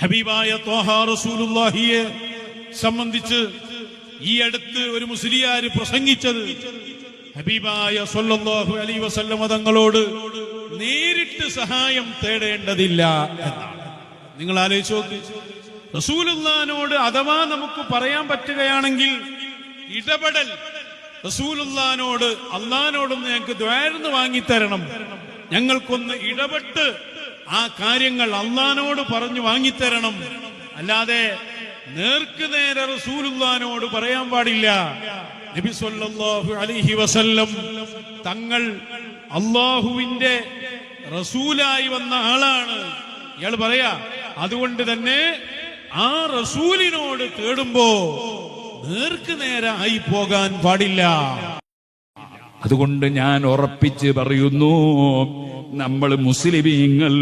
ഹബീബായ ത്വാഹ റസൂലുള്ളാഹിയെ സംബന്ധിച്ച് ഈ അടുത്ത് ഒരു മുസ്ലിയാർ പ്രസംഗിച്ചത് ഹബീബായ സ്വല്ലല്ലാഹു അലൈഹി വസല്ലം തങ്ങളോട് നേരിട്ട് സഹായം തേടേണ്ടതില്ല എന്നാണ്. നിങ്ങൾ ആലോചിച്ച് നോക്ക്, റസൂലുള്ളാഹിനോട് അഥവാ നമുക്ക് പറയാൻ പറ്റുകയാണെങ്കിൽ ഇടപെടൽ, റസൂലുള്ളാഹിനോട് അള്ളാഹിനോടൊന്ന് ഞങ്ങൾക്ക് ദ്വാരന്ന് വാങ്ങിത്തരണം, ഞങ്ങൾക്കൊന്ന് ഇടപെട്ട് ആ കാര്യങ്ങൾ അള്ളാഹിനോട് പറഞ്ഞു വാങ്ങിത്തരണം, അല്ലാതെ നേർക്ക് നേരെ റസൂലുള്ളാഹിനോട് പറയാൻ പാടില്ല. നബി സല്ലല്ലാഹു അലൈഹി വസല്ലം തങ്ങൾ അള്ളാഹുവിന്റെ റസൂലായി വന്ന ആളാണ്. ഇയാൾ പറയാ, അതുകൊണ്ട് തന്നെ ആ റസൂലിനോട് തേടുമ്പോ നേർക്ക് നേരെ ആയി പോകാൻ പാടില്ല. അതുകൊണ്ട് ഞാൻ ഉറപ്പിച്ച് പറയുന്നു, നമ്മൾ മുസ്ലിമീങ്ങൾ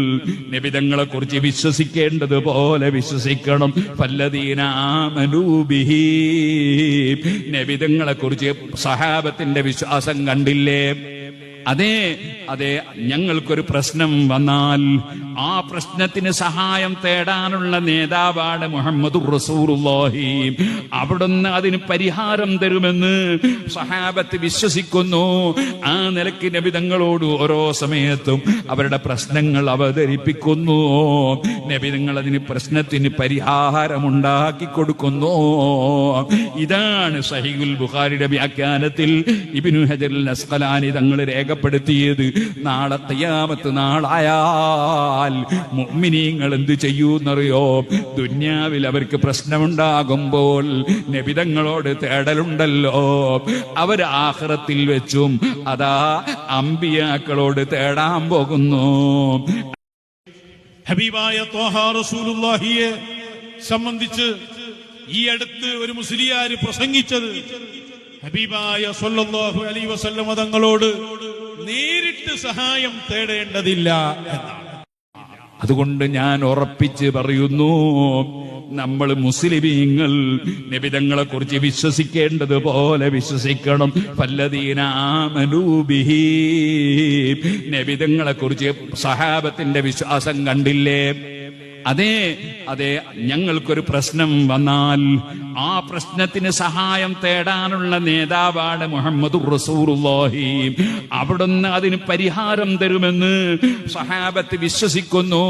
നബിതങ്ങളെ കുറിച്ച് വിശ്വസിക്കേണ്ടതുപോലെ വിശ്വസിക്കണം. ഫല്ലദീന ആമനൂ ബിഹി, നബിതങ്ങളെ കുറിച്ച് സഹാബത്തിന്റെ വിശ്വാസം കണ്ടില്ലേ? അതെ അതെ, ഞങ്ങൾക്കൊരു പ്രശ്നം വന്നാൽ ആ പ്രശ്നത്തിന് സഹായം തേടാനുള്ള നേതാവാണ് മുഹമ്മദുർ റസൂലുള്ളാഹി. അവിടുന്ന് അതിന് പരിഹാരം തരുമെന്ന് സഹാബത്ത് വിശ്വസിക്കുന്നു. ആ നിലയ്ക്ക് നബി തങ്ങളോട് ഓരോ സമയത്തും അവരുടെ പ്രശ്നങ്ങൾ അവതരിപ്പിക്കുന്നു. നബി തങ്ങൾ അതിന് പ്രശ്നത്തിന് പരിഹാരമുണ്ടാക്കി കൊടുക്കുന്നു. ഇതാണ് സഹീഹുൽ ബുഖാരിയുടെ വ്യാഖ്യാനത്തിൽ ഇബ്നു ഹജറുൽ അസ്ഖലാനി തങ്ങൾ രേഖപ്പെടുത്തിയത്. നാളെ ഖിയാമത്ത് നാളായാൽ മുഅ്മിനീങ്ങൾ എന്ത് ചെയ്യൂന്നറിയോ? ദുന്യാവിൽ അവർക്ക് പ്രശ്നമുണ്ടാകുമ്പോൾ നബിതങ്ങളോട് തേടലുണ്ടല്ലോ, അവർ ആഖിറത്തിൽ വെച്ചും അതാ അമ്പിയാക്കളോട് തേടാൻ പോകുന്നു. ഹബീബായ ത്വാഹ റസൂലുള്ളാഹിയെ സംബന്ധിച്ച് ഈ അടുത്ത് ഒരു മുസ്ലിയാർ പ്രസംഗിച്ചത് ഹബീബായ സ്വല്ലല്ലാഹു അലൈഹി വസല്ലം തങ്ങളോട് നേരിട്ട് സഹായം തേടേണ്ടതില്ല എന്നാണ്. അതുകൊണ്ട് ഞാൻ ഉറപ്പിച്ച് പറയുന്നു, നമ്മൾ മുസ്ലിമീങ്ങൾ നബിതങ്ങളെ കുറിച്ച് വിശ്വസിക്കേണ്ടതുപോലെ വിശ്വസിക്കണം. ഫല്ലദീന ആമനൂ ബിഹി, നബിതങ്ങളെ കുറിച്ച് സഹാബത്തിന്റെ വിശ്വാസം കണ്ടില്ലേ? അതെ അതെ, ഞങ്ങൾക്കൊരു പ്രശ്നം വന്നാൽ ആ പ്രശ്നത്തിന് സഹായം തേടാനുള്ള നേതാവാണ് മുഹമ്മദുർ റസൂലുള്ളാഹി. അവിടുന്ന് അതിന് പരിഹാരം തരുമെന്ന് സഹാബത്ത് വിശ്വസിക്കുന്നു.